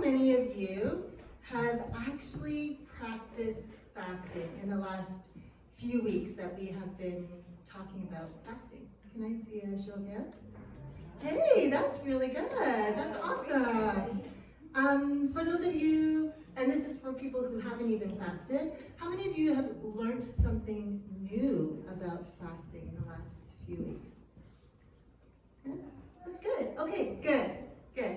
many of you have actually practiced fasting in the last few weeks that we have been talking about fasting? Can I see a show of hands? Hey, that's really good. That's awesome. For those of you, and this is for people who haven't even fasted, how many of you have learned something new about fasting in the last few weeks? Yes? That's good. Okay, good.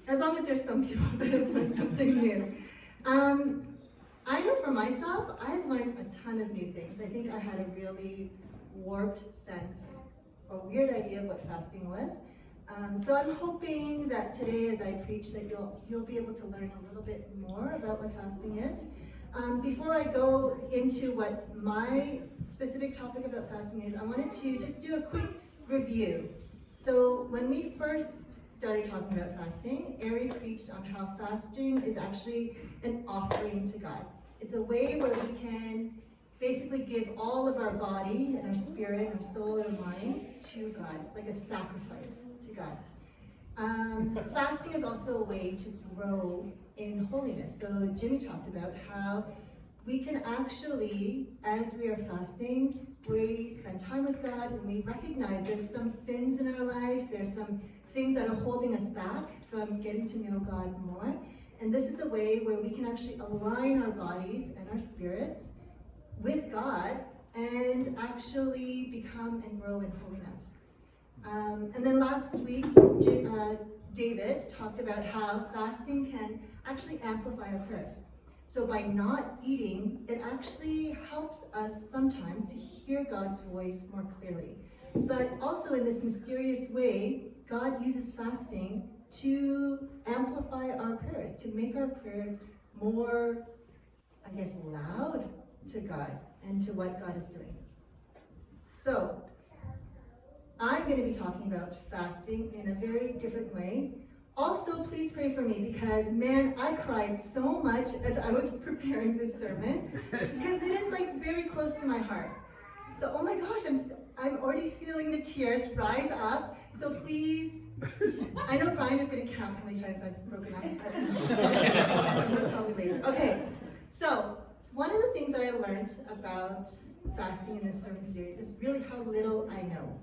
As long as there's some people that have learned something new. I know for myself, I've learned a ton of new things. I think I had a really warped sense or weird idea of what fasting was. So I'm hoping that today as I preach that you'll be able to learn a little bit more about what fasting is. Before I go into what my specific topic about fasting is, I wanted to just do a quick review. So when we first started talking about fasting, Ari preached on how fasting is actually an offering to God. It's a way where we can basically give all of our body and our spirit, our soul and our mind to God. It's like a sacrifice to God. Fasting is also a way to grow in holiness. So Jimmy talked about how we can actually, as we are fasting, we spend time with God and we recognize there's some sins in our life, there's some things that are holding us back from getting to know God more. And this is a way where we can actually align our bodies and our spirits with God and actually become and grow in holiness. And then last week, David talked about how fasting can actually amplify our prayers. So by not eating, it actually helps us sometimes to hear God's voice more clearly. But also in this mysterious way, God uses fasting to amplify our prayers, to make our prayers more, I guess, loud to God and to what God is doing. So, I'm going to be talking about fasting in a very different way. Also, please pray for me because, man, I cried so much as I was preparing this sermon because it is like very close to my heart. So, oh my gosh, I'm already feeling the tears rise up. So please, I know Brian is going to count how many times I've broken up. He'll tell me later. Okay, so one of the things that I learned about fasting in this sermon series is really how little I know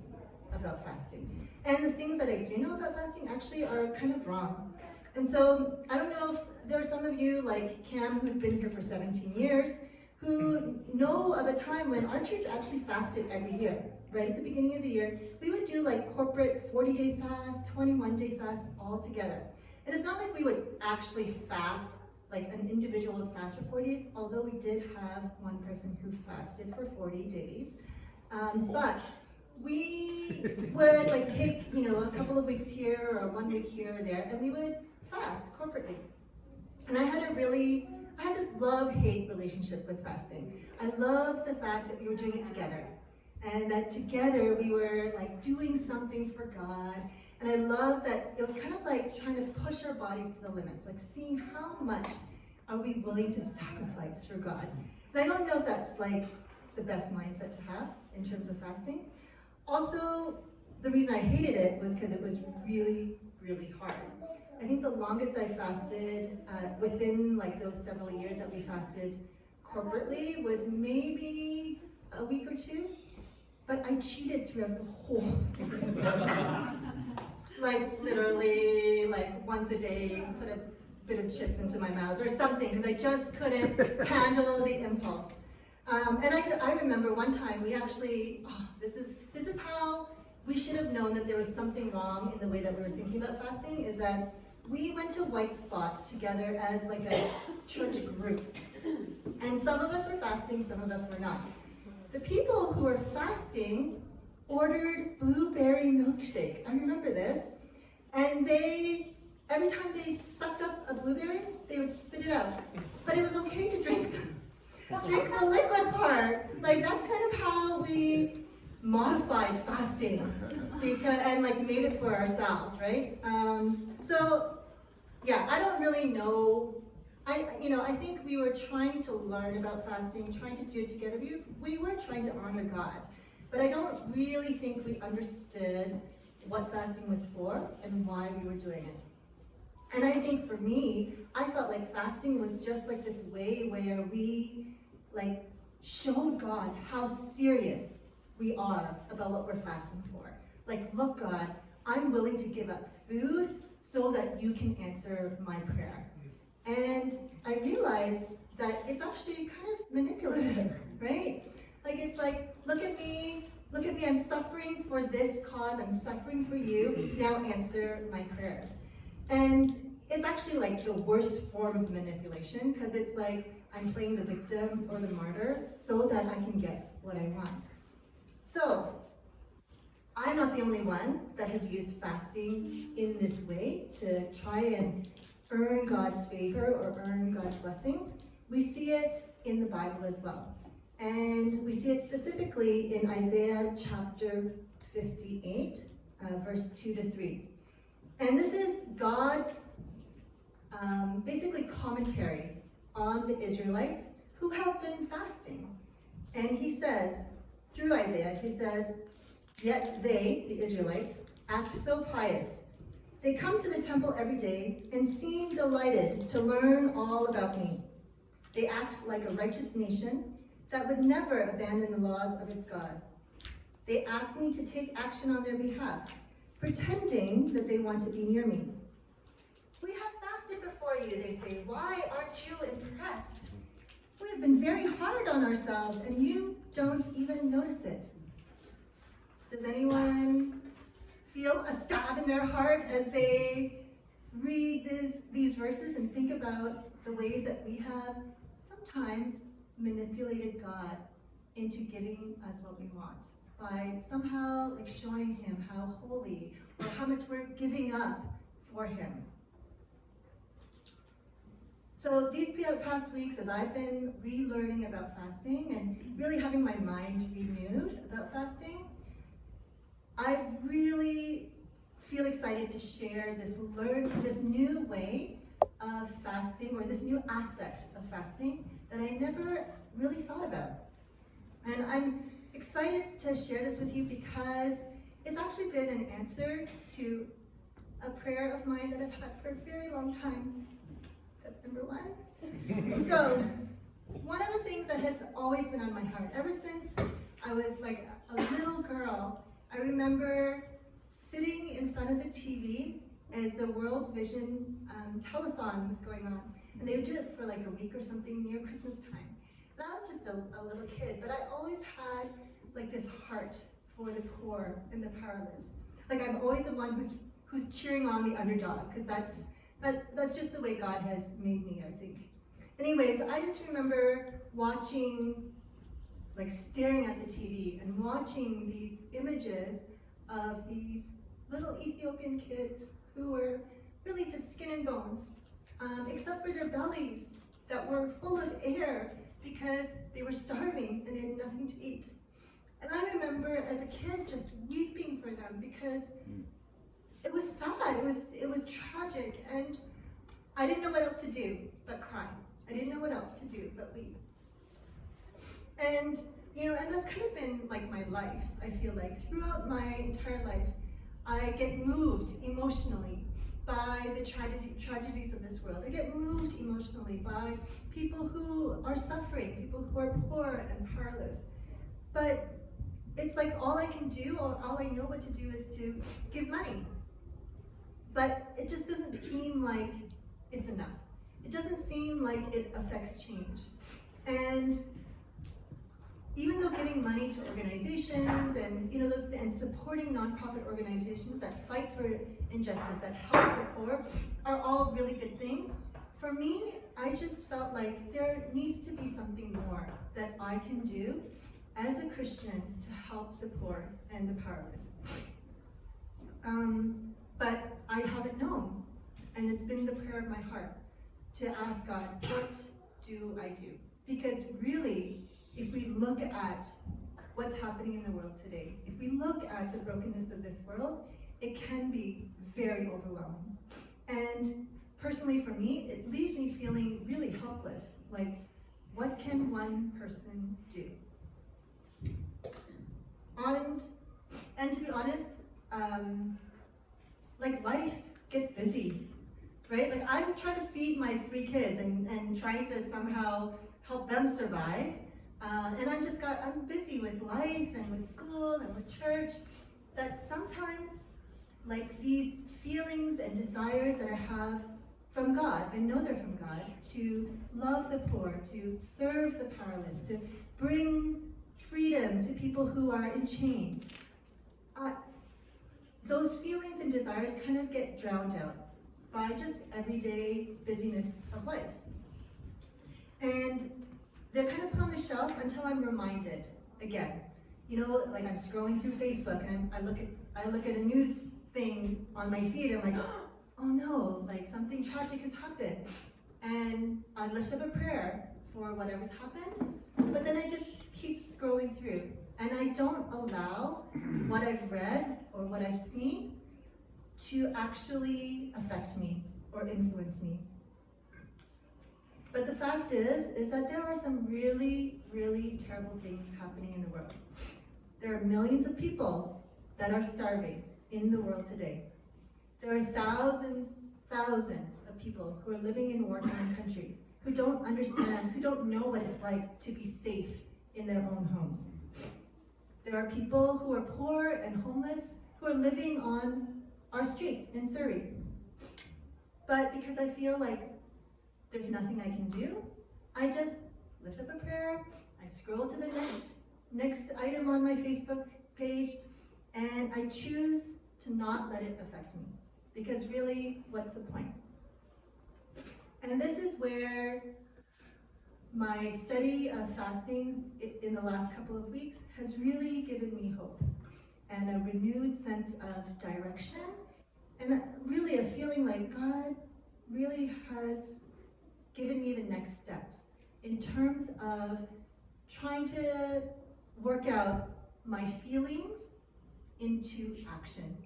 about fasting. And the things that I do know about fasting actually are kind of wrong. And so I don't know if there are some of you like Cam, who's been here for 17 years, who know of a time when our church actually fasted every year. Right at the beginning of the year, we would do like corporate 40-day fast, 21-day fast all together. And it's not like we would actually fast, like an individual would fast for 40 days, although we did have one person who fasted for 40 days. But we would like take, a couple of weeks here or 1 week here or there, and we would fast corporately. And I had this love-hate relationship with fasting. I love the fact that we were doing it together. And that together we were like doing something for God. And I love that it was kind of like trying to push our bodies to the limits, like seeing how much are we willing to sacrifice for God. And I don't know if that's like the best mindset to have in terms of fasting. Also, the reason I hated it was because it was really, really hard. I think the longest I fasted within like those several years that we fasted corporately was maybe a week or two. But I cheated throughout the whole thing. Like literally, like once a day, put a bit of chips into my mouth or something, because I just couldn't handle the impulse. And I remember one time we actually, this is how we should have known that there was something wrong in the way that we were thinking about fasting, is that we went to White Spot together as like a church group. And some of us were fasting, some of us were not. The people who were fasting ordered blueberry milkshake. I remember this. And every time they sucked up a blueberry, they would spit it out. But it was okay to drink the liquid part. Like that's kind of how we modified fasting and like made it for ourselves, right? So yeah, I don't really know. I think we were trying to learn about fasting, trying to do it together. We were trying to honor God, but I don't really think we understood what fasting was for and why we were doing it. And I think for me, I felt like fasting was just like this way where we like showed God how serious we are about what we're fasting for. Like, look, God, I'm willing to give up food so that you can answer my prayer. And I realized that it's actually kind of manipulative, right? Like, it's like, look at me, I'm suffering for this cause, I'm suffering for you, now answer my prayers. And it's actually like the worst form of manipulation, because it's like I'm playing the victim or the martyr so that I can get what I want. So, I'm not the only one that has used fasting in this way to try and earn God's favor or earn God's blessing. We see it in the Bible as well. And we see it specifically in Isaiah chapter 58, verse 2 to 3. And this is God's basically commentary on the Israelites who have been fasting. And he says, through Isaiah, he says, "Yet they, the Israelites, act so pious. They come to the temple every day and seem delighted to learn all about me. They act like a righteous nation that would never abandon the laws of its God. They ask me to take action on their behalf, pretending that they want to be near me. We have fasted before you," they say. "Why aren't you impressed? We have been very hard on ourselves, and you don't even notice it." Does anyone feel a stab in their heart as they read these verses and think about the ways that we have sometimes manipulated God into giving us what we want by somehow like showing him how holy or how much we're giving up for him? So these past weeks, as I've been relearning about fasting and really having my mind renewed about fasting, I really feel excited to share this new way of fasting, or this new aspect of fasting that I never really thought about. And I'm excited to share this with you because it's actually been an answer to a prayer of mine that I've had for a very long time. That's number one. So, one of the things that has always been on my heart, ever since I was like a little girl, I remember sitting in front of the TV as the World Vision telethon was going on. And they would do it for like a week or something near Christmas time. And I was just a little kid, but I always had like this heart for the poor and the powerless. Like I'm always the one who's cheering on the underdog, because that's just the way God has made me, I think. Anyways, I just remember watching, like staring at the TV and watching these images of these little Ethiopian kids who were really just skin and bones, except for their bellies that were full of air because they were starving and they had nothing to eat. And I remember as a kid just weeping for them because it was sad, it was tragic, and I didn't know what else to do but cry. I didn't know what else to do but weep. And and that's kind of been like my life, I feel like. Throughout my entire life, I get moved emotionally by the tragedies of this world. I get moved emotionally by people who are suffering, people who are poor and powerless. But it's like all I can do, or all I know what to do, is to give money. But it just doesn't seem like it's enough. It doesn't seem like it affects change. And even though giving money to organizations and and supporting nonprofit organizations that fight for injustice, that help the poor, are all really good things, for me, I just felt like there needs to be something more that I can do as a Christian to help the poor and the powerless. But I haven't known, and it's been the prayer of my heart to ask God, what do I do? Because really, if we look at what's happening in the world today, if we look at the brokenness of this world, it can be very overwhelming. And personally for me, it leaves me feeling really helpless. Like, what can one person do? And to be honest, like life gets busy. right? Like I'm trying to feed my 3 kids and trying to somehow help them survive. And I'm busy with life and with school and with church, that sometimes like these feelings and desires that I have from God, I know they're from God, to love the poor, to serve the powerless, to bring freedom to people who are in chains. Those feelings and desires kind of get drowned out by just everyday busyness of life. And they're kind of put on the shelf until I'm reminded again. You know, like I'm scrolling through Facebook and I look at a news thing on my feed and I'm like, oh no, like something tragic has happened. And I lift up a prayer for whatever's happened, but then I just keep scrolling through. And I don't allow what I've read or what I've seen to actually affect me or influence me. But the fact is that there are some really, really terrible things happening in the world. There are millions of people that are starving in the world today. There are thousands of people who are living in war-torn countries, who don't understand, who don't know what it's like to be safe in their own homes. There are people who are poor and homeless, who are living on our streets in Surrey. But because I feel like there's nothing I can do, I just lift up a prayer, I scroll to the next item on my Facebook page, and I choose to not let it affect me. Because really, what's the point? And this is where my study of fasting in the last couple of weeks has really given me hope and a renewed sense of direction, and really a feeling like God really has given me the next steps in terms of trying to work out my feelings into action.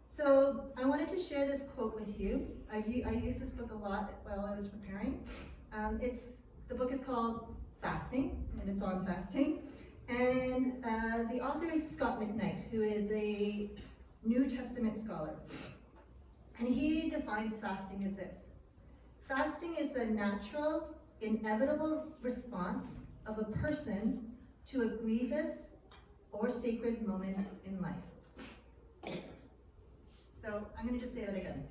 So I wanted to share this quote with you. I used this book a lot while I was preparing. The book is called Fasting, and it's on fasting. And the author is Scott McKnight, who is a New Testament scholar. And he defines fasting as this: fasting is the natural, inevitable response of a person to a grievous or sacred moment in life. So I'm going to just say that again.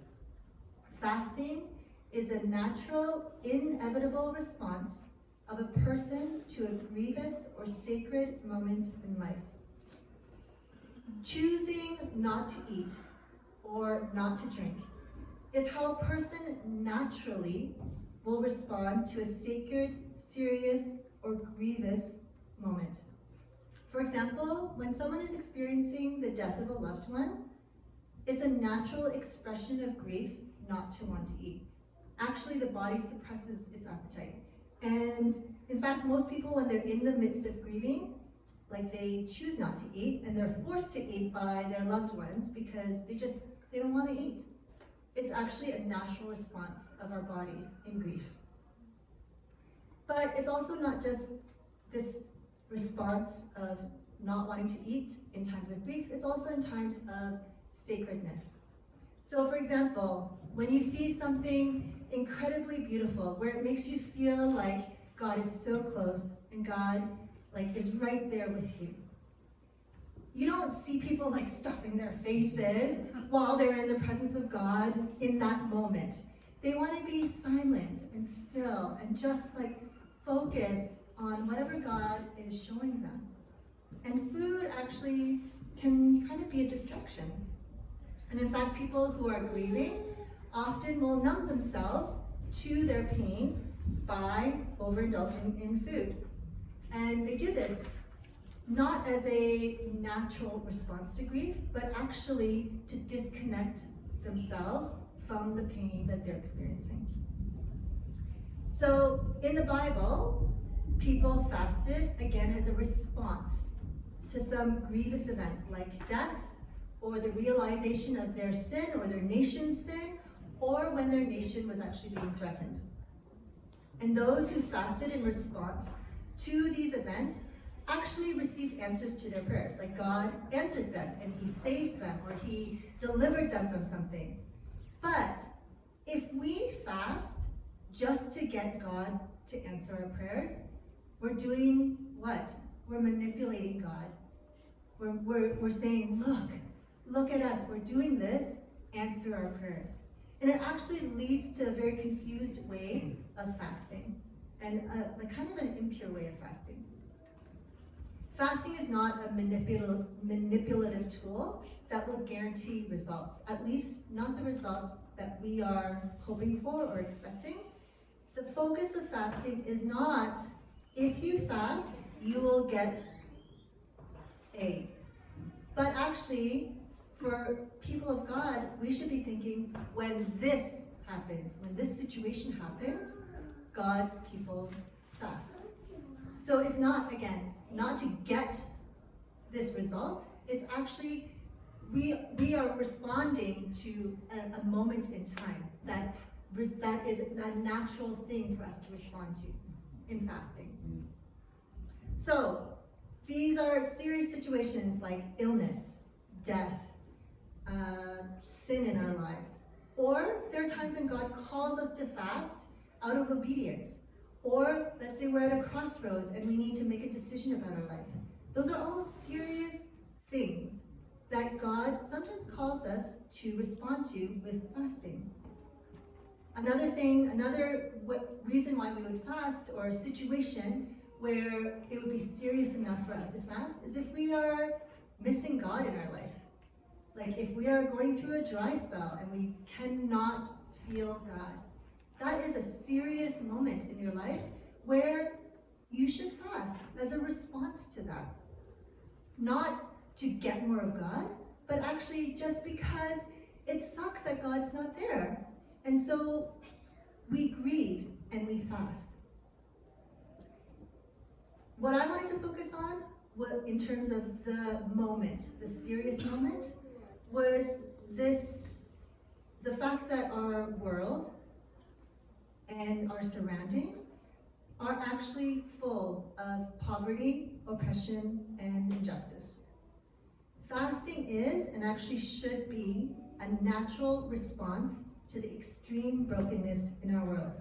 Fasting is a natural, inevitable response of a person to a grievous or sacred moment in life. Choosing not to eat or not to drink is how a person naturally will respond to a sacred, serious, or grievous moment. For example, when someone is experiencing the death of a loved one, it's a natural expression of grief not to want to eat. Actually, the body suppresses its appetite. And in fact, most people, when they're in the midst of grieving, like they choose not to eat, and they're forced to eat by their loved ones because they don't want to eat. It's actually a natural response of our bodies in grief. But it's also not just this response of not wanting to eat in times of grief, it's also in times of sacredness. So for example, when you see something incredibly beautiful, where it makes you feel like God is so close and God is right there with you. You don't see people stuffing their faces while they're in the presence of God in that moment. They want to be silent and still and just focus on whatever God is showing them. And food actually can kind of be a distraction. And in fact, people who are grieving often will numb themselves to their pain by overindulging in food. And they do this not as a natural response to grief, but actually to disconnect themselves from the pain that they're experiencing. So in the Bible, people fasted, again, as a response to some grievous event like death, or the realization of their sin or their nation's sin, or when their nation was actually being threatened. And those who fasted in response to these events actually received answers to their prayers. God answered them and he saved them or he delivered them from something. But if we fast just to get God to answer our prayers, we're doing what? We're manipulating God. We're saying, look at us, we're doing this, answer our prayers. And it actually leads to a very confused way of fasting, and like kind of an impure way of fasting. Fasting is not a manipulative tool that will guarantee results, at least not the results that we are hoping for or expecting. The focus of fasting is not, if you fast, you will get A. But actually, for people of God, we should be thinking, when this happens, when this situation happens, God's people fast. So it's not, again, not to get this result, it's actually, we are responding to a moment in time that is a natural thing for us to respond to in fasting. So, these are serious situations like illness, death, sin in our lives. Or there are times when God calls us to fast out of obedience. Or let's say we're at a crossroads and we need to make a decision about our life. Those are all serious things that God sometimes calls us to respond to with fasting. Another reason why we would fast, or a situation where it would be serious enough for us to fast, is if we are missing God in our life. Like if we are going through a dry spell and we cannot feel God. That is a serious moment in your life where you should fast as a response to that. Not to get more of God, but actually just because it sucks that God is not there. And so we grieve and we fast. What I wanted to focus on, in terms of the moment, the serious moment, was the fact that our world and our surroundings are actually full of poverty, oppression, and injustice. Fasting is, and actually should be, a natural response to the extreme brokenness in our world.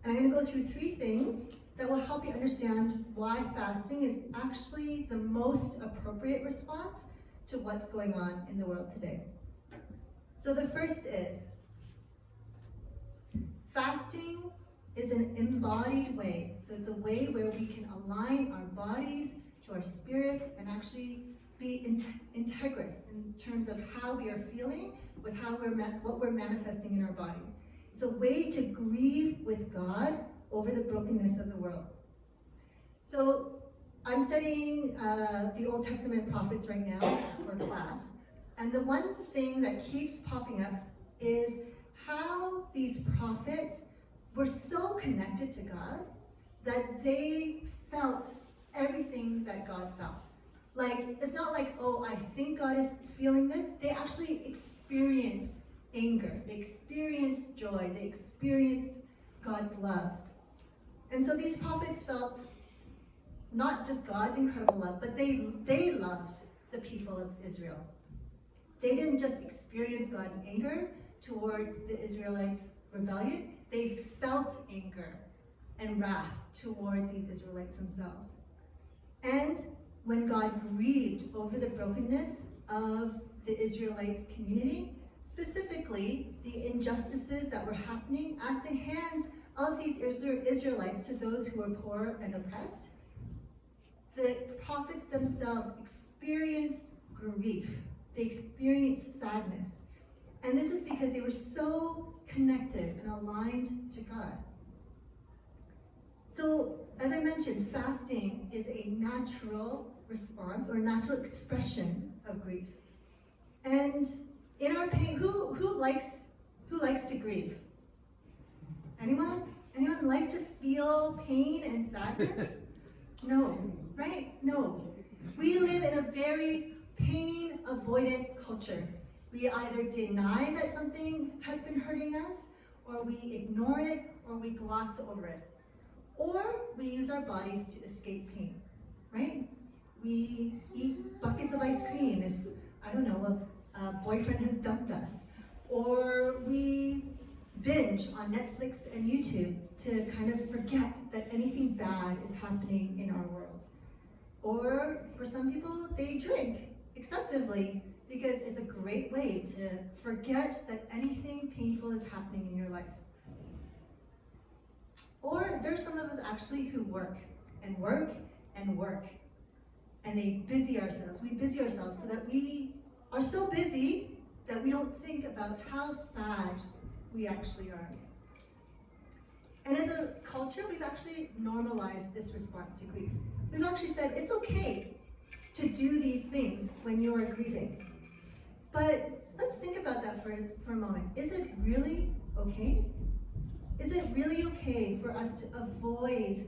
And I'm going to go through 3 things that will help you understand why fasting is actually the most appropriate response to what's going on in the world today. So the first is, fasting is an embodied way. So it's a way where we can align our bodies to our spirits and actually be integrous in terms of how we are feeling with what we're manifesting in our body. It's a way to grieve with God over the brokenness of the world. So I'm studying the Old Testament prophets right now for class. And the one thing that keeps popping up is how these prophets were so connected to God that they felt everything that God felt. Like, it's not like, oh, I think God is feeling this. They actually experienced anger. They experienced joy. They experienced God's love. And so these prophets felt not just God's incredible love, but they loved the people of Israel. They didn't just experience God's anger towards the Israelites' rebellion. They felt anger and wrath towards these Israelites themselves. And when God grieved over the brokenness of the Israelites' community, specifically the injustices that were happening at the hands of these Israelites to those who were poor and oppressed, the prophets themselves experienced grief. They experienced sadness. And this is because they were so connected and aligned to God. So, as I mentioned, fasting is a natural response or natural expression of grief. And in our pain, who likes to grieve? Anyone? Anyone like to feel pain and sadness? No, right? No. We live in a very pain-avoidant culture. We either deny that something has been hurting us, or we ignore it, or we gloss over it. Or we use our bodies to escape pain, right? We eat buckets of ice cream if, I don't know, a boyfriend has dumped us. Or we binge on Netflix and YouTube to kind of forget that anything bad is happening in our world. Or for some people, they drink excessively because it's a great way to forget that anything painful is happening in your life. Or there's some of us actually who work and work and work. And we busy ourselves so that we are so busy that we don't think about how sad we actually are. And as a culture, we've actually normalized this response to grief. We've actually said it's okay to do these things when you are grieving. But let's think about that for a moment. Is it really okay? Is it really okay for us to avoid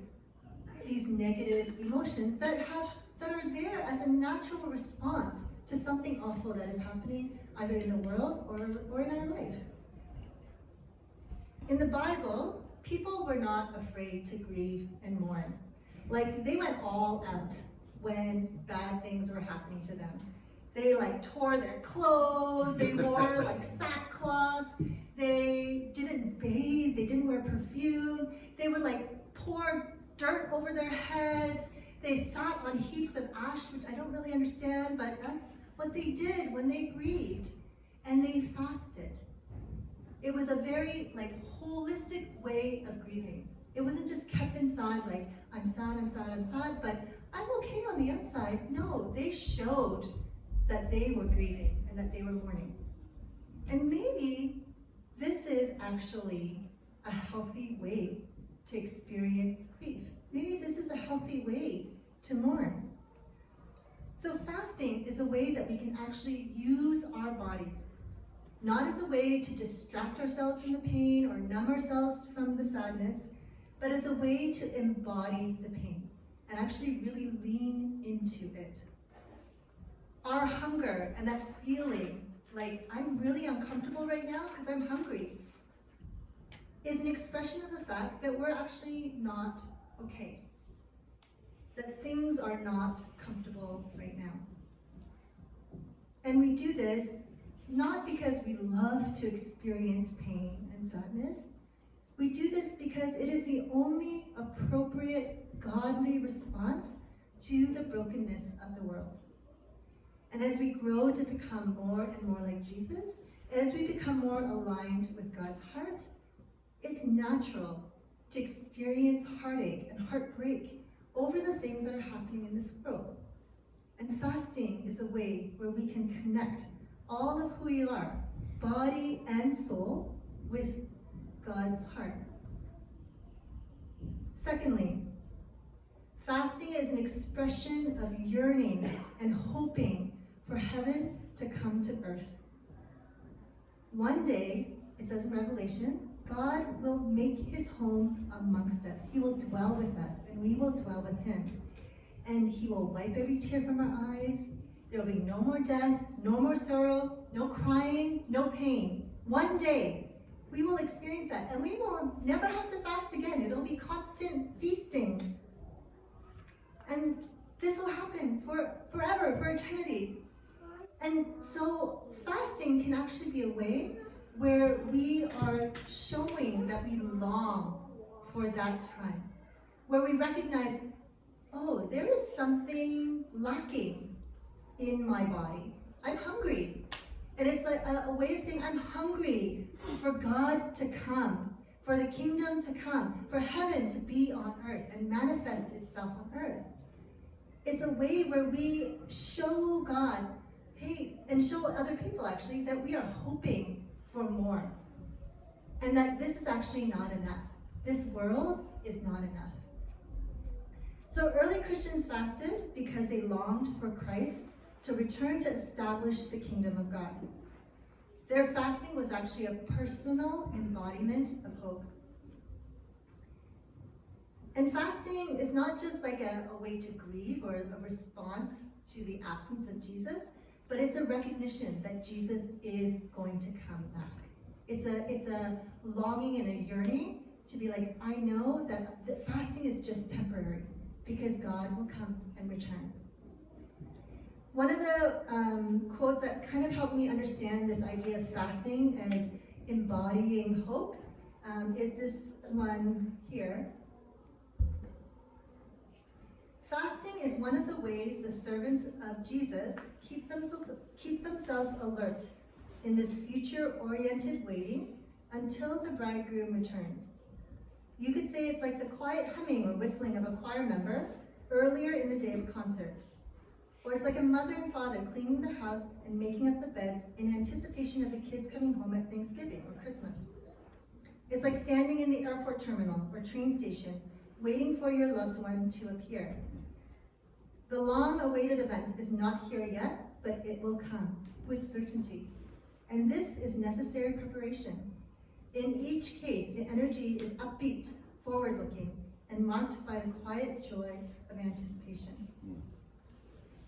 these negative emotions that are there as a natural response to something awful that is happening either in the world or in our life? In the Bible, people were not afraid to grieve and mourn. Like, they went all out when bad things were happening to them. They tore their clothes, they wore sackcloth, they didn't bathe, they didn't wear perfume, they would pour dirt over their heads, they sat on heaps of ash, which I don't really understand, but that's what they did when they grieved, and they fasted. It was a very holistic way of grieving. It wasn't just kept inside I'm sad, but I'm okay on the outside. No, they showed that they were grieving and that they were mourning. And maybe this is actually a healthy way to experience grief. Maybe this is a healthy way to mourn. So fasting is a way that we can actually use our bodies, not as a way to distract ourselves from the pain or numb ourselves from the sadness, but as a way to embody the pain and actually really lean into it. Our hunger and that feeling I'm really uncomfortable right now because I'm hungry is an expression of the fact that we're actually not okay, that things are not comfortable right now. And we do this not because we love to experience pain and sadness. We do this because it is the only appropriate godly response to the brokenness of the world. And as we grow to become more and more like Jesus, as we become more aligned with God's heart, it's natural to experience heartache and heartbreak over the things that are happening in this world. And fasting is a way where we can connect all of who we are, body and soul, with God's heart. Secondly, fasting is an expression of yearning and hoping for heaven to come to earth. One day, it says in Revelation, God will make his home amongst us. He will dwell with us, and we will dwell with him. And he will wipe every tear from our eyes. There will be no more death, no more sorrow, no crying, no pain. One day, we will experience that, and we will never have to fast again. It'll be constant feasting. And this will happen forever, for eternity. And so fasting can actually be a way where we are showing that we long for that time, where we recognize, oh, there is something lacking in my body. I'm hungry. And it's a way of saying I'm hungry for God to come, for the kingdom to come, for heaven to be on earth and manifest itself on earth. It's a way where we show God, hey, and show other people actually, that we are hoping for more. And that this is actually not enough. This world is not enough. So early Christians fasted because they longed for Christ to return to establish the kingdom of God. Their fasting was actually a personal embodiment of hope. And fasting is not just like a way to grieve or a response to the absence of Jesus, but it's a recognition that Jesus is going to come back. It's a longing and a yearning to be like, I know that fasting is just temporary because God will come and return. One of the quotes that kind of helped me understand this idea of fasting as embodying hope is this one here. Fasting is one of the ways the servants of Jesus keep themselves alert in this future-oriented waiting until the bridegroom returns. You could say it's like the quiet humming or whistling of a choir member earlier in the day of a concert. Or it's like a mother and father cleaning the house and making up the beds in anticipation of the kids coming home at Thanksgiving or Christmas. It's like standing in the airport terminal or train station, waiting for your loved one to appear. The long-awaited event is not here yet, but it will come with certainty. And this is necessary preparation. In each case, the energy is upbeat, forward-looking, and marked by the quiet joy of anticipation.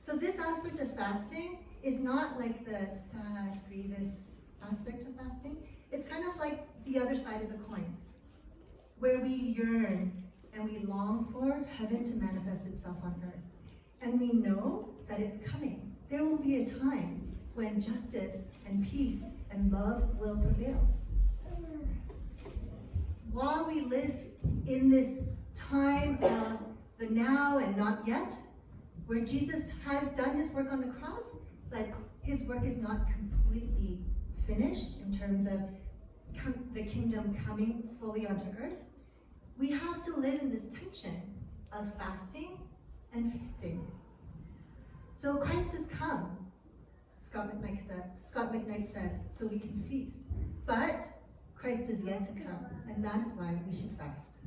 So this aspect of fasting is not like the sad, grievous aspect of fasting. It's kind of like the other side of the coin, where we yearn and we long for heaven to manifest itself on earth. And we know that it's coming. There will be a time when justice and peace and love will prevail. While we live in this time of the now and not yet, where Jesus has done his work on the cross, but his work is not completely finished in terms of the kingdom coming fully onto earth, we have to live in this tension of fasting and feasting. So Christ has come, Scott McKnight says, so we can feast. But Christ is yet to come, and that is why we should fast.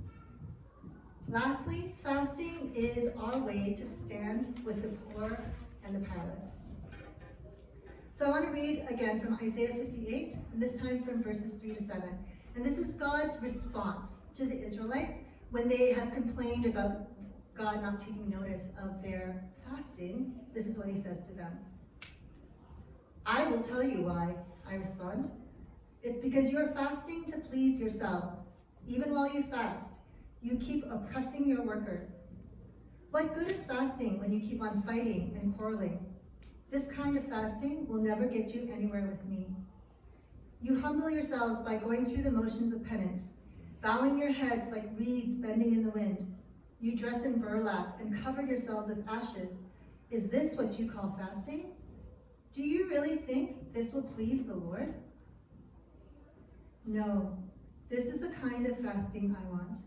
Lastly, fasting is our way to stand with the poor and the powerless. So I want to read again from Isaiah 58, and this time from verses 3 to 7. And this is God's response to the Israelites when they have complained about God not taking notice of their fasting. This is what he says to them. I will tell you why, I respond. It's because you are fasting to please yourselves. Even while you fast, you keep oppressing your workers. What good is fasting when you keep on fighting and quarreling? This kind of fasting will never get you anywhere with me. You humble yourselves by going through the motions of penance, bowing your heads like reeds bending in the wind. You dress in burlap and cover yourselves with ashes. Is this what you call fasting? Do you really think this will please the Lord? No, this is the kind of fasting I want.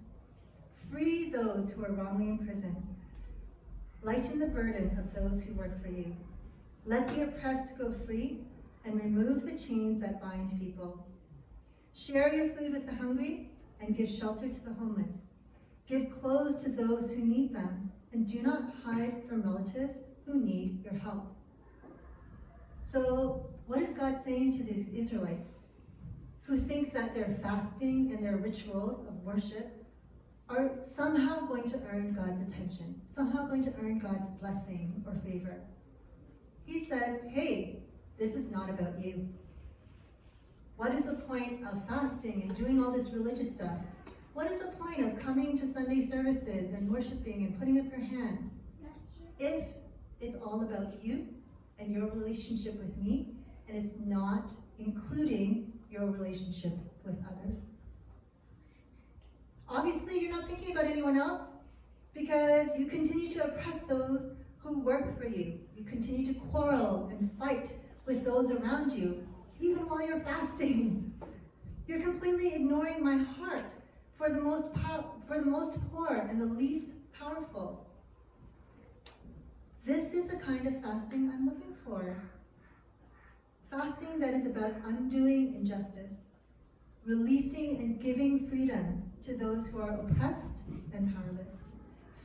Free those who are wrongly imprisoned. Lighten the burden of those who work for you. Let the oppressed go free and remove the chains that bind people. Share your food with the hungry and give shelter to the homeless. Give clothes to those who need them, and do not hide from relatives who need your help. So, what is God saying to these Israelites who think that their fasting and their rituals of worship are somehow going to earn God's attention, somehow going to earn God's blessing or favor? He says, hey, this is not about you. What is the point of fasting and doing all this religious stuff? What is the point of coming to Sunday services and worshiping and putting up your hands if it's all about you and your relationship with me, and it's not including your relationship with others? Obviously, you're not thinking about anyone else because you continue to oppress those who work for you. You continue to quarrel and fight with those around you, even while you're fasting. You're completely ignoring my heart for the most poor and the least powerful. This is the kind of fasting I'm looking for. Fasting that is about undoing injustice, releasing and giving freedom to those who are oppressed and powerless,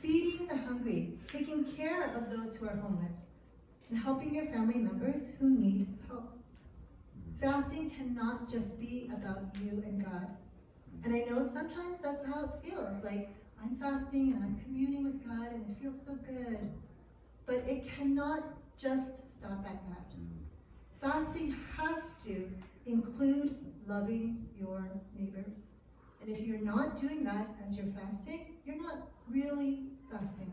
feeding the hungry, taking care of those who are homeless, and helping your family members who need help. Fasting cannot just be about you and God. And I know sometimes that's how it feels, like I'm fasting and I'm communing with God and it feels so good. But it cannot just stop at that. Fasting has to include loving your neighbors. And if you're not doing that as you're fasting, you're not really fasting.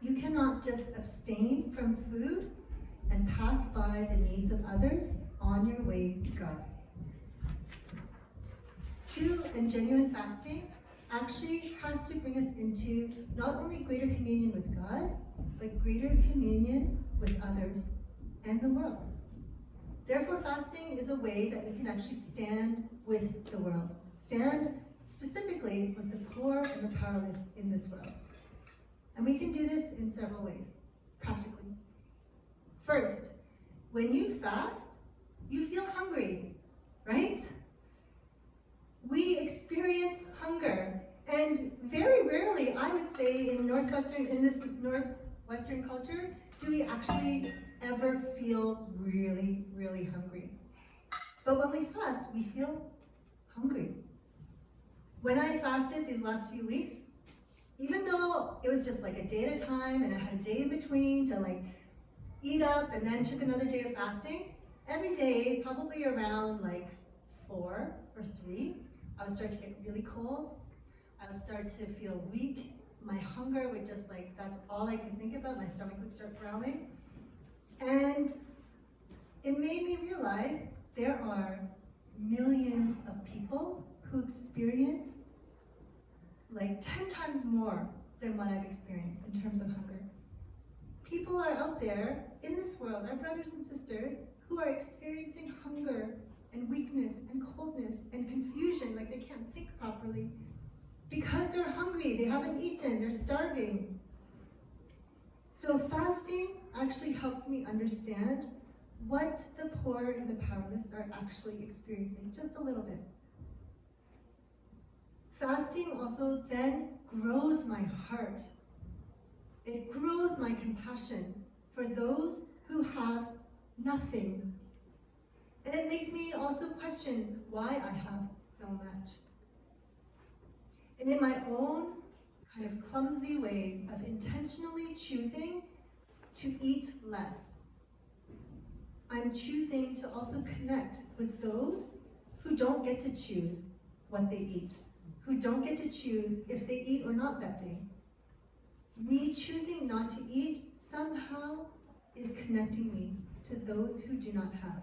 You cannot just abstain from food and pass by the needs of others on your way to God. true and genuine fasting actually has to bring us into not only greater communion with God, but greater communion with others and the world. Therefore, fasting is a way that we can actually stand with the world. Stand specifically with the poor and the powerless in this world. And we can do this in several ways, practically. First, when you fast, you feel hungry, right? We experience hunger, and very rarely, I would say, in this Northwestern culture, do we actually ever feel really, really hungry. But when we fast, we feel hungry. When I fasted these last few weeks, even though it was just like a day at a time, and I had a day in between to like eat up and then took another day of fasting, every day, probably around like 4 or 3, I would start to get really cold. I would start to feel weak. My hunger would just like, that's all I could think about. My stomach would start growling. And it made me realize there are millions of people who experience like 10 times more than what I've experienced in terms of hunger. People are out there in this world, our brothers and sisters, who are experiencing hunger and weakness and coldness and confusion, like they can't think properly. Because they're hungry, they haven't eaten, they're starving. So fasting actually helps me understand what the poor and the powerless are actually experiencing, just a little bit. Fasting also then grows my heart. It grows my compassion for those who have nothing. And it makes me also question why I have so much. And in my own kind of clumsy way of intentionally choosing to eat less, I'm choosing to also connect with those who don't get to choose what they eat, who don't get to choose if they eat or not that day. Me choosing not to eat somehow is connecting me to those who do not have.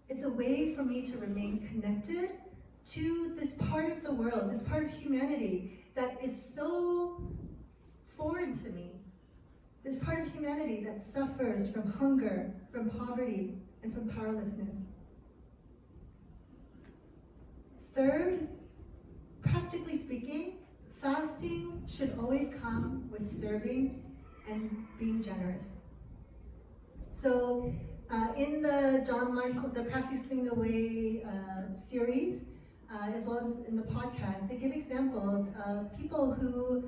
It's a way for me to remain connected to this part of the world, this part of humanity that is so foreign to me. This part of humanity that suffers from hunger, from poverty, and from powerlessness. Third, practically speaking, fasting should always come with serving and being generous. So in the John Mark, the Practicing the Way series, as well as in the podcast, they give examples of people who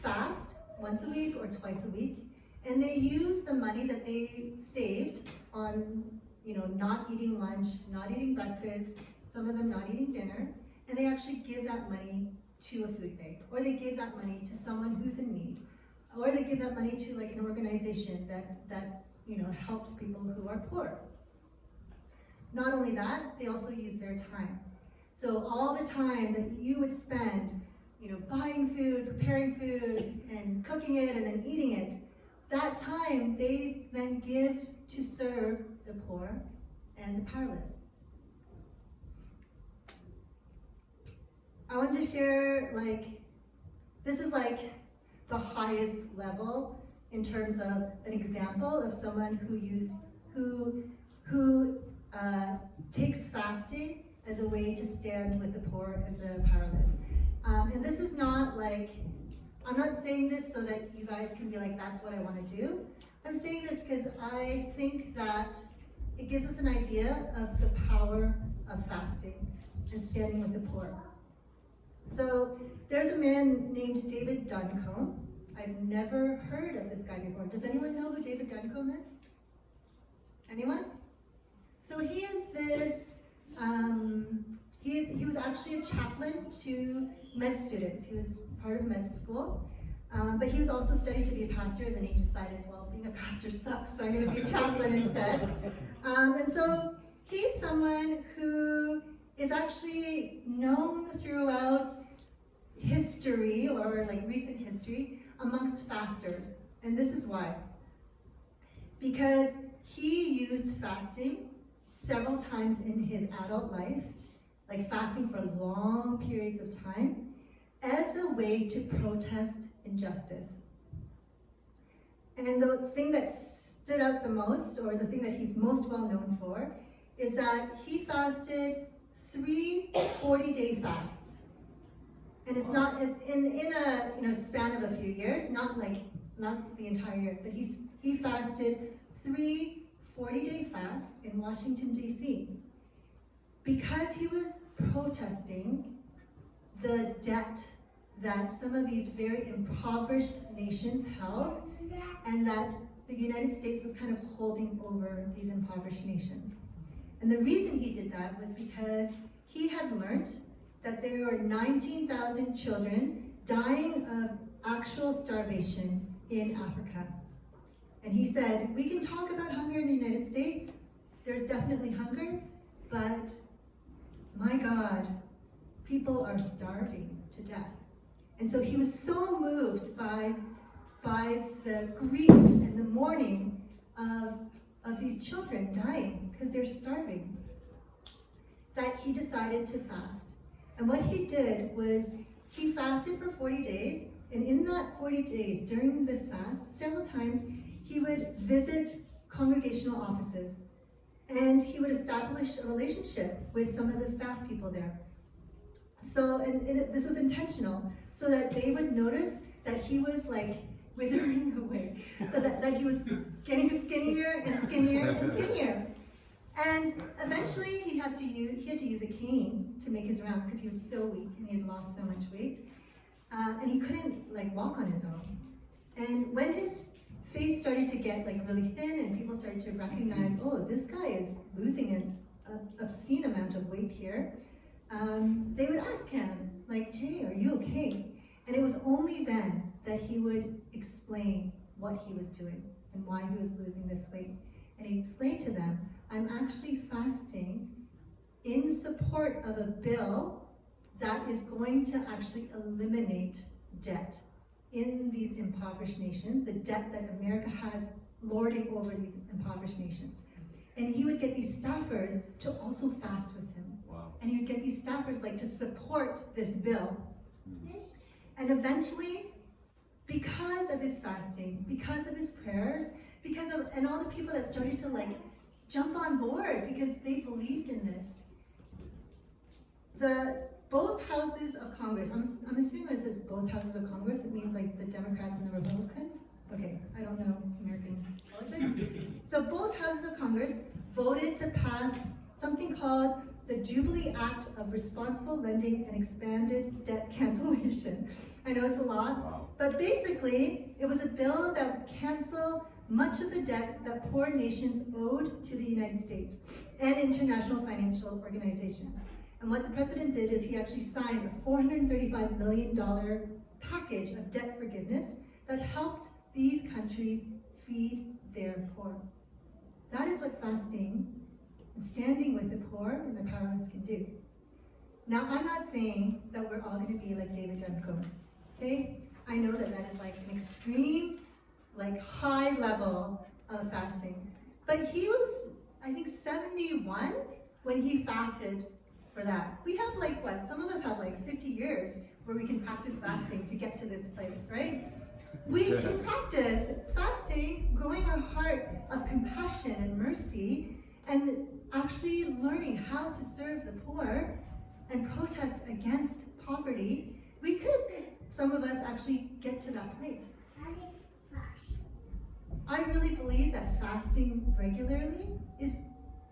fast once a week or twice a week, and they use the money that they saved on, not eating lunch, not eating breakfast, some of them not eating dinner, and they actually give that money to a food bank, or they give that money to someone who's in need, or they give that money to like an organization that helps people who are poor. Not only that, they also use their time. So all the time that you would spend, buying food, preparing food, and cooking it, and then eating it, that time they then give to serve the poor and the powerless. I wanted to share, this is the highest level in terms of an example of someone who takes fasting as a way to stand with the poor and the powerless. And this is not I'm not saying this so that you guys can be like, that's what I want to do. I'm saying this because I think that it gives us an idea of the power of fasting and standing with the poor. So there's a man named David Duncombe. I've never heard of this guy before. Does anyone know who David Duncombe is? Anyone? So he is this, he was actually a chaplain to med students. He was part of med school, but he was also studied to be a pastor, and then he decided, well, being a pastor sucks, so I'm going to be a chaplain instead. And so he's someone who is actually known throughout history, or recent history, amongst fasters. And this is why. Because he used fasting several times in his adult life, like fasting for long periods of time, as a way to protest injustice. And the thing that stood out the most, or the thing that he's most well known for, is that he fasted 3 40-day fasts. And it's not in a span of a few years, not the entire year, but he fasted 3 40-day fasts in Washington, D.C. because he was protesting the debt that some of these very impoverished nations held, and that the United States was kind of holding over these impoverished nations. And the reason he did that was because he had learned that there were 19,000 children dying of actual starvation in Africa. And he said, we can talk about hunger in the United States. There's definitely hunger, but my God, people are starving to death. And so he was so moved by the grief and the mourning of these children dying because they're starving, that he decided to fast. And what he did was he fasted for 40 days, and in that 40 days, during this fast, several times, he would visit congregational offices, and he would establish a relationship with some of the staff people there. So, and this was intentional, so that they would notice that he was like withering away, so that he was getting skinnier and skinnier and skinnier. And eventually he had to use a cane to make his rounds because he was so weak and he had lost so much weight. And he couldn't walk on his own. And when his face started to get really thin and people started to recognize, oh, this guy is losing an obscene amount of weight here, they would ask him, hey, are you okay? And it was only then that he would explain what he was doing and why he was losing this weight. And he explained to them, I'm actually fasting in support of a bill that is going to actually eliminate debt in these impoverished nations, the debt that America has lording over these impoverished nations. And he would get these staffers to also fast with him. Wow. And he would get these staffers to support this bill. And eventually, because of his fasting, because of his prayers, and all the people that started to jump on board because they believed in this, both houses of Congress, I'm assuming when it says both houses of Congress, it means the Democrats and the Republicans. Okay, I don't know American politics. So both houses of Congress voted to pass something called the Jubilee Act of Responsible Lending and Expanded Debt Cancellation. I know it's a lot, but basically it was a bill that would cancel much of the debt that poor nations owed to the United States and international financial organizations. And what the president did is he actually signed a $435 million package of debt forgiveness that helped these countries feed their poor. That is what fasting and standing with the poor and the powerless can do. Now, I'm not saying that we're all going to be like David Duncan, okay? I know that is an extreme, high level of fasting. But he was, I think, 71 when he fasted for that. We have what? Some of us have 50 years where we can practice fasting to get to this place, right? We can practice fasting, growing our heart of compassion and mercy, and actually learning how to serve the poor and protest against poverty. We could, some of us, actually get to that place. I really believe that fasting regularly is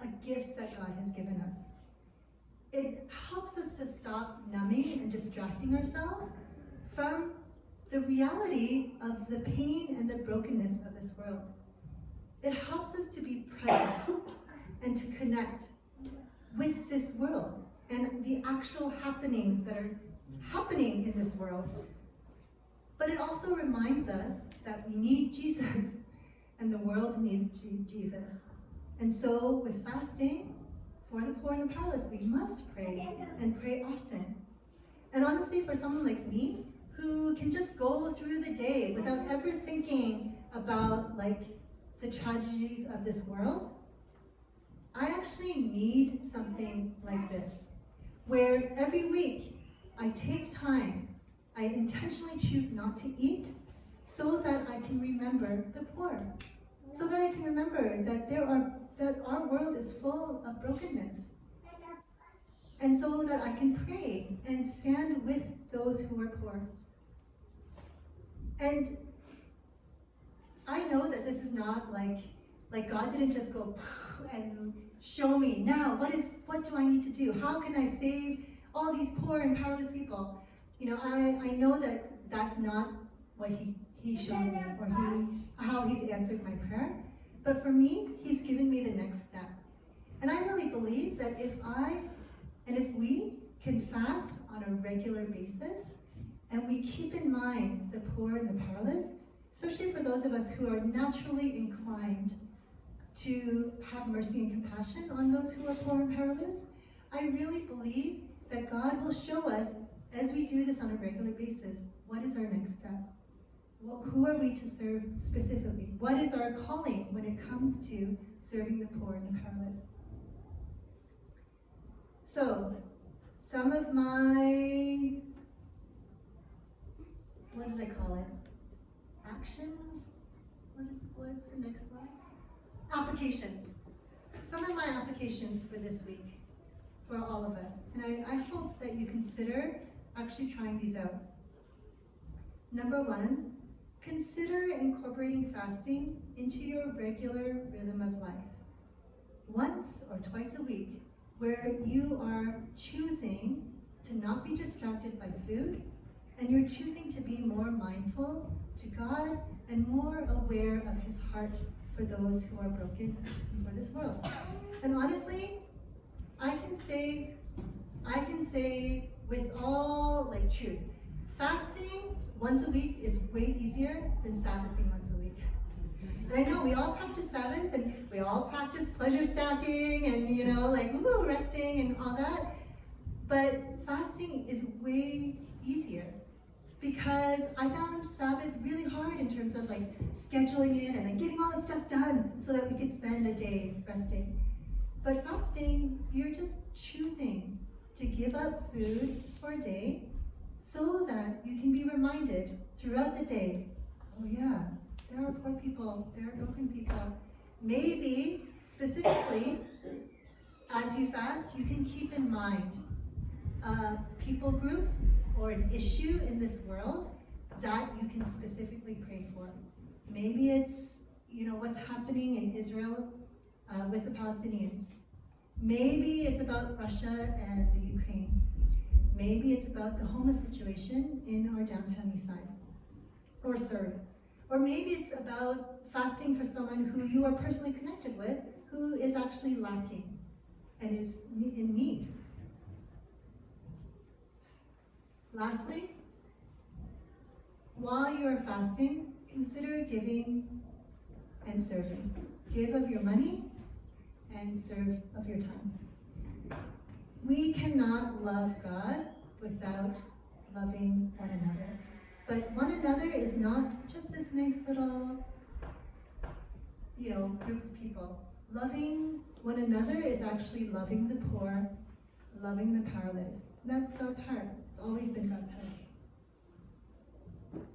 a gift that God has given us. It helps us to stop numbing and distracting ourselves from the reality of the pain and the brokenness of this world. It helps us to be present and to connect with this world and the actual happenings that are happening in this world. But it also reminds us that we need Jesus and the world needs Jesus. And so with fasting, for the poor and the powerless, we must pray and pray often. And honestly, for someone like me, who can just go through the day without ever thinking about the tragedies of this world, I actually need something like this, where every week I take time, I intentionally choose not to eat so that I can remember the poor, so that I can remember that our world is full of brokenness, and so that I can pray and stand with those who are poor. And I know that this is not like God didn't just go and show me, now what do I need to do? How can I save all these poor and powerless people? You know, I know that that's not what he showed me, or how he's answered my prayer. But for me, he's given me the next step. And I really believe that if we can fast on a regular basis, and we keep in mind the poor and the powerless, especially for those of us who are naturally inclined to have mercy and compassion on those who are poor and powerless, I really believe that God will show us, as we do this on a regular basis, what is our next step? Who are we to serve specifically? What is our calling when it comes to serving the poor and the powerless? So, some of my, what did I call it? Actions? What's the next slide? Applications. Some of my applications for this week, for all of us. And I hope that you consider actually trying these out. Number one, consider incorporating fasting into your regular rhythm of life. Once or twice a week, where you are choosing to not be distracted by food, and you're choosing to be more mindful to God and more aware of his heart for those who are broken for this world. And honestly, I can say with all truth, fasting once a week is way easier than Sabbathing once a week. And I know we all practice Sabbath, and we all practice pleasure stacking, and resting and all that. But fasting is way easier, because I found Sabbath really hard in terms of scheduling it and then getting all the stuff done so that we could spend a day resting. But fasting, you're just choosing to give up food for a day so that you can be reminded throughout the day, oh yeah, there are poor people, there are broken people. Maybe, specifically, as you fast, you can keep in mind a people group or an issue in this world that you can specifically pray for. Maybe it's, what's happening in Israel with the Palestinians. Maybe it's about Russia and the Ukraine. Maybe it's about the homeless situation in our downtown east side, or Surrey. Or maybe it's about fasting for someone who you are personally connected with, who is actually lacking and is in need. Lastly, while you are fasting, consider giving and serving. Give of your money and serve of your time. We cannot love God without loving one another. But one another is not just this nice little, group of people. Loving one another is actually loving the poor, loving the powerless. That's God's heart. It's always been God's heart.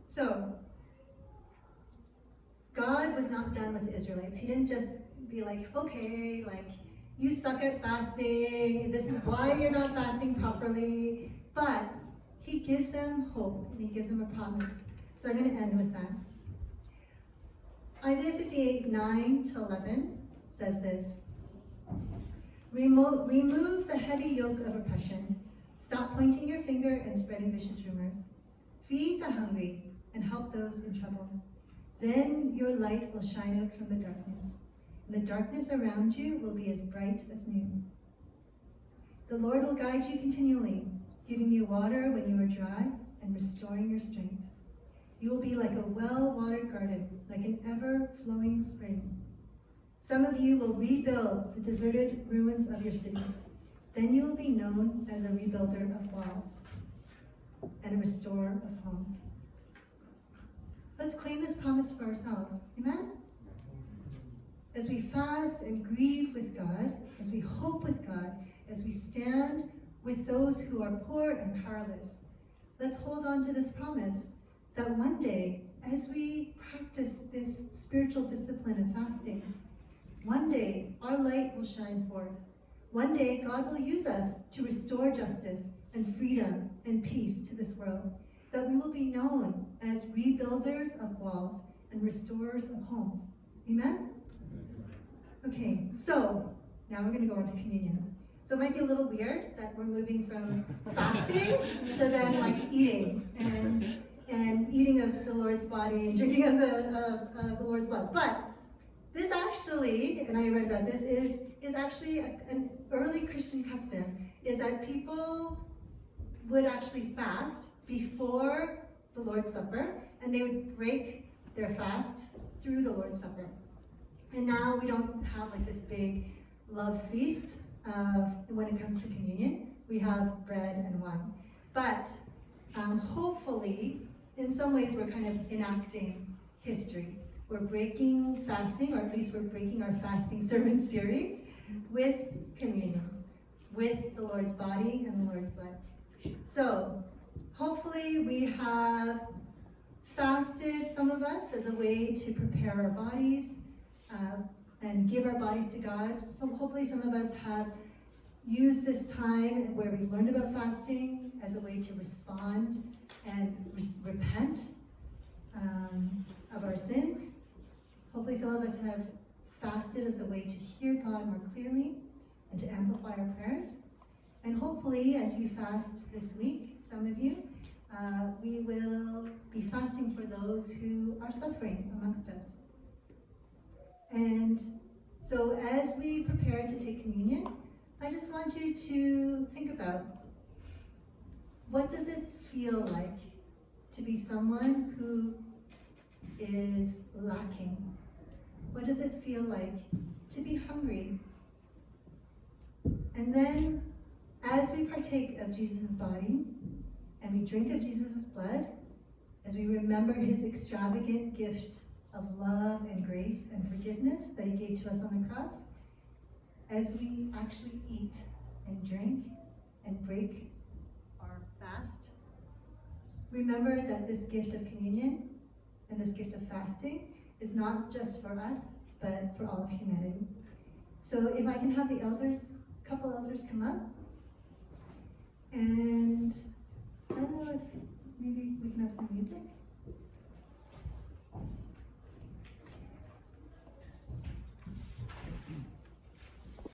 So, God was not done with the Israelites. He didn't just be okay, you suck at fasting, this is why you're not fasting properly. But he gives them hope, and he gives them a promise. So I'm going to end with that. Isaiah 58, 9-11 says this: Remove the heavy yoke of oppression. Stop pointing your finger and spreading vicious rumors. Feed the hungry and help those in trouble. Then your light will shine out from the darkness, and the darkness around you will be as bright as noon. The Lord will guide you continually, giving you water when you are dry and restoring your strength. You will be like a well-watered garden, like an ever-flowing spring. Some of you will rebuild the deserted ruins of your cities. Then you will be known as a rebuilder of walls and a restorer of homes. Let's claim this promise for ourselves. Amen? As we fast and grieve with God, as we hope with God, as we stand with those who are poor and powerless. Let's hold on to this promise that one day, as we practice this spiritual discipline of fasting, one day our light will shine forth. One day God will use us to restore justice and freedom and peace to this world, that we will be known as rebuilders of walls and restorers of homes. Amen? Okay, so now we're going to go on to communion. So it might be a little weird that we're moving from fasting to then like eating and eating of the Lord's body and drinking of the Lord's blood. But this actually, and I read about this, is actually an early Christian custom, is that people would actually fast before the Lord's Supper, and they would break their fast through the Lord's Supper. And now we don't have like this big love feast when it comes to communion. We have bread and wine. But hopefully, in some ways, we're kind of enacting history. We're breaking fasting, or at least we're breaking our fasting sermon series with communion, with the Lord's body and the Lord's blood. So, hopefully we have fasted, some of us, as a way to prepare our bodies and give our bodies to God. So hopefully some of us have used this time where we've learned about fasting as a way to respond and repent of our sins. Hopefully some of us have fasted as a way to hear God more clearly and to amplify our prayers. And hopefully, as you fast this week, some of you, we will be fasting for those who are suffering amongst us. And so as we prepare to take communion, I just want you to think about, what does it feel like to be someone who is lacking? What does it feel like to be hungry? And then, as we partake of Jesus' body, and we drink of Jesus' blood, as we remember his extravagant gift of love and grace and forgiveness that he gave to us on the cross, as we actually eat and drink and break our fast, remember that this gift of communion and this gift of fasting is not just for us, but for all of humanity. So if I can have the elders, a couple elders come up, and I don't know if maybe we can have some music.